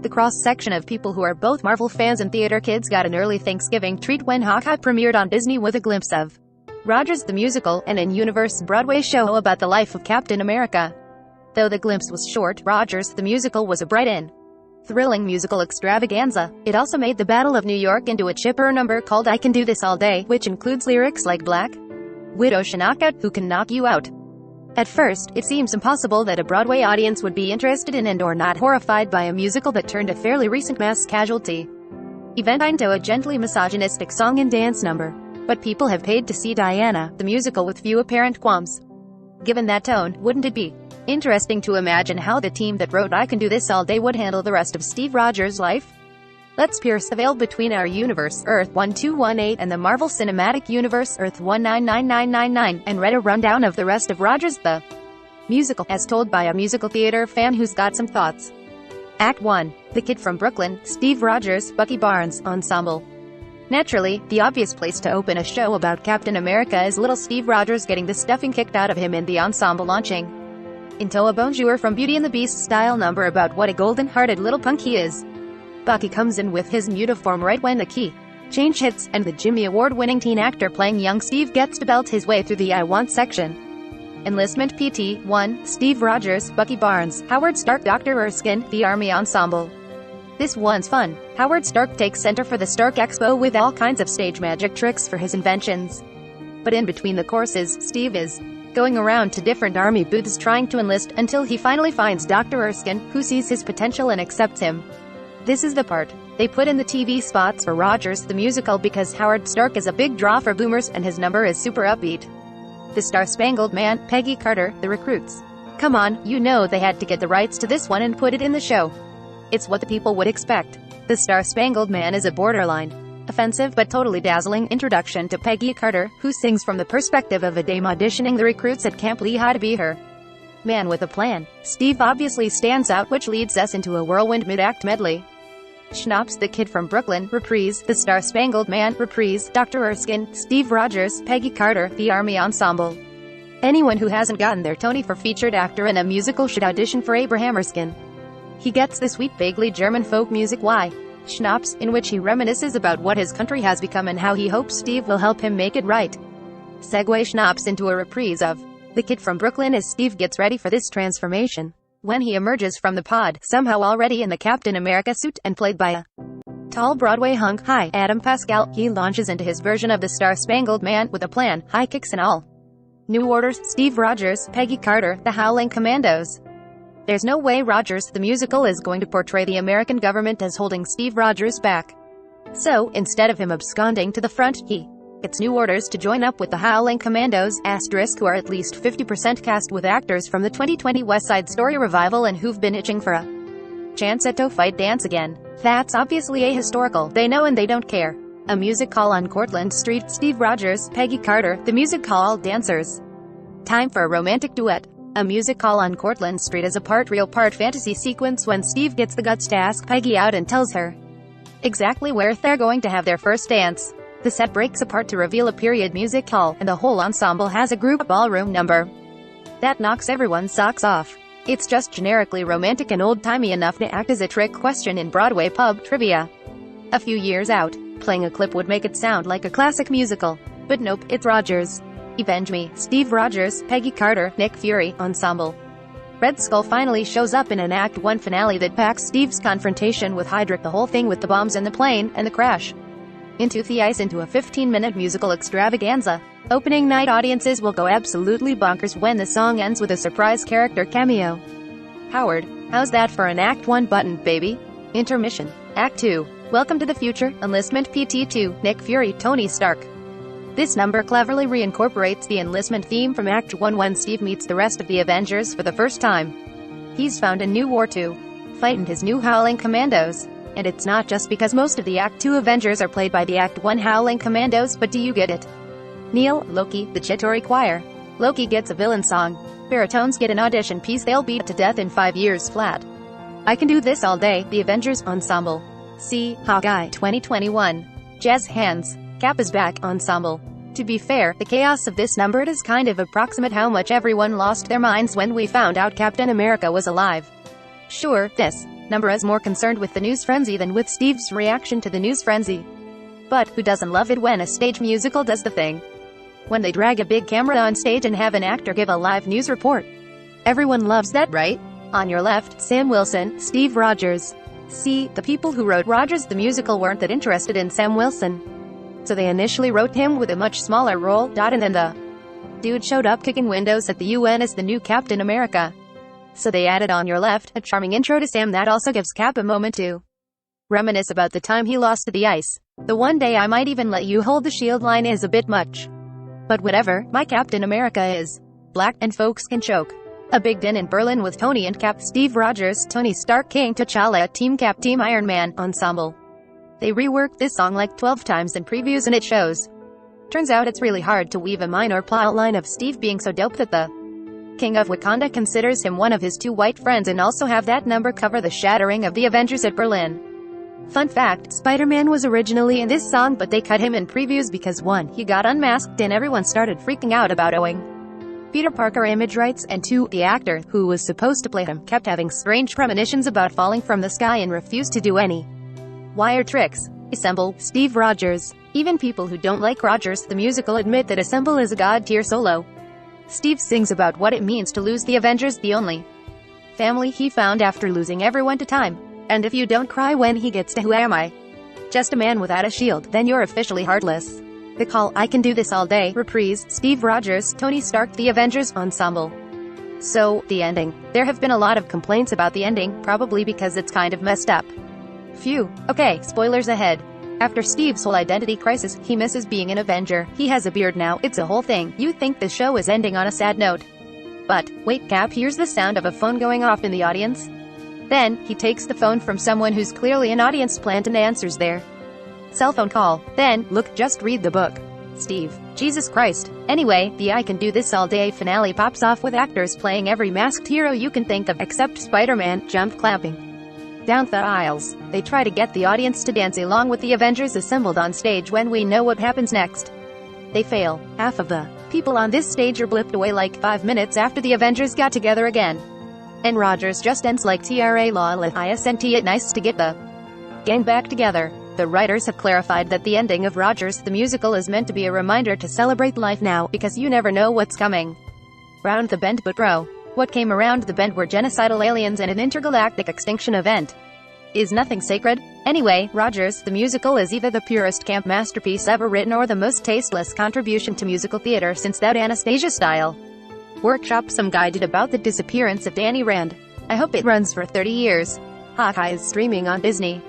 The cross-section of people who are both Marvel fans and theater kids got an early Thanksgiving treat when Hawkeye premiered on Disney with a glimpse of Rogers the Musical, an in-universe Broadway show about the life of Captain America. Though the glimpse was short, Rogers the Musical was a bright and thrilling musical extravaganza. It also made the Battle of New York into a chipper number called I Can Do This All Day, which includes lyrics like Black Widow should knock out, who can knock you out. At first, it seems impossible that a Broadway audience would be interested in and or not horrified by a musical that turned a fairly recent mass casualty event into a gently misogynistic song and dance number. But people have paid to see Diana, the musical, with few apparent qualms. Given that tone, wouldn't it be interesting to imagine how the team that wrote I Can Do This All Day would handle the rest of Steve Rogers' life? Let's pierce the veil between our universe, Earth 1218, and the Marvel Cinematic Universe, Earth 199999, and read a rundown of the rest of Rogers the Musical, as told by a musical theater fan who's got some thoughts. Act 1. The Kid from Brooklyn, Steve Rogers, Bucky Barnes, Ensemble. Naturally, the obvious place to open a show about Captain America is little Steve Rogers getting the stuffing kicked out of him in the Ensemble launching into a bonjour from Beauty and the Beast style number about what a golden-hearted little punk he is. Bucky comes in with his uniform right when the key change hits, and the Jimmy Award-winning teen actor playing young Steve gets to belt his way through the I Want section. Enlistment PT 1, Steve Rogers, Bucky Barnes, Howard Stark, Dr. Erskine, the Army Ensemble. This one's fun. Howard Stark takes center for the Stark Expo with all kinds of stage magic tricks for his inventions. But in between the courses, Steve is going around to different army booths trying to enlist, until he finally finds Dr. Erskine, who sees his potential and accepts him. This is the part they put in the TV spots for Rogers the Musical because Howard Stark is a big draw for boomers and his number is super upbeat. The Star-Spangled Man, Peggy Carter, the recruits. Come on, you know they had to get the rights to this one and put it in the show. It's what the people would expect. The Star-Spangled Man is a borderline offensive but totally dazzling introduction to Peggy Carter, who sings from the perspective of a dame auditioning the recruits at Camp Lehigh to be her man with a plan. Steve obviously stands out, which leads us into a whirlwind mid-act medley. Schnapps, The Kid from Brooklyn, reprise, The Star-Spangled Man, reprise, Dr. Erskine, Steve Rogers, Peggy Carter, the Army Ensemble. Anyone who hasn't gotten their Tony for featured actor in a musical should audition for Abraham Erskine. He gets the sweet, vaguely German folk music Why? Schnapps, in which he reminisces about what his country has become and how he hopes Steve will help him make it right. Segue Schnapps into a reprise of The Kid from Brooklyn as Steve gets ready for this transformation. When he emerges from the pod, somehow already in the Captain America suit, and played by a tall Broadway hunk, Adam Pascal, he launches into his version of the Star-Spangled Man, with a plan, high kicks and all. New Orders, Steve Rogers, Peggy Carter, the Howling Commandos. There's no way Rogers the Musical is going to portray the American government as holding Steve Rogers back. So, instead of him absconding to the front, he gets New Orders to join up with the Howling Commandos, who are at least 50% cast with actors from the 2020 West Side Story revival and who've been itching for a chance at to fight dance again. That's obviously ahistorical, they know and they don't care. A music hall on Cortlandt Street, Steve Rogers, Peggy Carter, the music hall dancers. Time for a romantic duet. A music hall on Cortlandt Street is a part real part fantasy sequence when Steve gets the guts to ask Peggy out and tells her exactly where they're going to have their first dance. The set breaks apart to reveal a period music hall, and the whole ensemble has a group ballroom number that knocks everyone's socks off. It's just generically romantic and old-timey enough to act as a trick question in Broadway pub trivia. A few years out, playing a clip would make it sound like a classic musical. But nope, it's Rogers. Avenge Me, Steve Rogers, Peggy Carter, Nick Fury, Ensemble. Red Skull finally shows up in an Act 1 finale that packs Steve's confrontation with Hydra, the whole thing with the bombs and the plane, and the crash into the ice into a 15-minute musical extravaganza. Opening night audiences will go absolutely bonkers when the song ends with a surprise character cameo. Howard, how's that for an Act 1 button, baby? Intermission. Act 2. Welcome to the Future, Enlistment PT 2, Nick Fury, Tony Stark. This number cleverly reincorporates the enlistment theme from Act 1 when Steve meets the rest of the Avengers for the first time. He's found a new war to fight in his new Howling Commandos. And it's not just because most of the Act 2 Avengers are played by the Act 1 Howling Commandos, but do you get it? Neil, Loki, the Chitauri Choir. Loki gets a villain song. Baritones get an audition piece they'll beat to death in 5 years flat. I Can Do This All Day, the Avengers Ensemble. See Hawkeye 2021. Jazz Hands. Cap is Back Ensemble. To be fair, the chaos of this number is kind of approximate how much everyone lost their minds when we found out Captain America was alive. Sure, this number is more concerned with the news frenzy than with Steve's reaction to the news frenzy. But who doesn't love it when a stage musical does the thing? When they drag a big camera on stage and have an actor give a live news report. Everyone loves that, right? On your left, Sam Wilson, Steve Rogers. See, the people who wrote Rogers the Musical weren't that interested in Sam Wilson. So they initially wrote him with a much smaller role, and then the dude showed up kicking windows at the UN as the new Captain America. So they added on your left, a charming intro to Sam that also gives Cap a moment to reminisce about the time he lost to the ice. The one day I might even let you hold the shield line is a bit much. But whatever, my Captain America is black, and folks can choke. A big din in Berlin with Tony and Cap, Steve Rogers, Tony Stark, King T'Challa, Team Cap, Team Iron Man, Ensemble. They reworked this song like 12 times in previews and it shows. Turns out it's really hard to weave a minor plot line of Steve being so dope that the King of Wakanda considers him one of his 2 white friends and also have that number cover the shattering of the Avengers at Berlin. Fun fact, Spider-Man was originally in this song but they cut him in previews because 1, he got unmasked and everyone started freaking out about owing Peter Parker image rights, and 2, the actor, who was supposed to play him, kept having strange premonitions about falling from the sky and refused to do any wire tricks. Ensemble, Steve Rogers. Even people who don't like Rogers the Musical admit that Ensemble is a god-tier solo. Steve sings about what it means to lose the Avengers, the only family he found after losing everyone to time. And if you don't cry when he gets to "Who am I? Just a man without a shield," then you're officially heartless. The call, "I can do this all day," reprise, Steve Rogers, Tony Stark, The Avengers, Ensemble. So, the ending. There have been a lot of complaints about the ending, probably because it's kind of messed up. Phew. Okay, spoilers ahead. After Steve's whole identity crisis, he misses being an Avenger. He has a beard now, it's a whole thing. You think the show is ending on a sad note. But, wait, Cap hears the sound of a phone going off in the audience. Then, he takes the phone from someone who's clearly an audience plant and answers their cell phone call. Then, look, just read the book. Steve. Jesus Christ. Anyway, the "I can do this all day" finale pops off with actors playing every masked hero you can think of, except Spider-Man, jump clapping down the aisles. They try to get the audience to dance along with the Avengers assembled on stage when we know what happens next. They fail. Half of the people on this stage are blipped away like 5 minutes after the Avengers got together again. And Rogers just ends like "Tra lol isn't it nice to get the gang back together." The writers have clarified that the ending of Rogers the Musical is meant to be a reminder to celebrate life now, because you never know what's coming round the bend. But bro, what came around the bend were genocidal aliens and an intergalactic extinction event. Is nothing sacred? Anyway, Rogers the Musical is either the purest camp masterpiece ever written or the most tasteless contribution to musical theater since that Anastasia style workshop some guy did about the disappearance of Danny Rand. I hope it runs for 30 years. Hawkeye is streaming on Disney.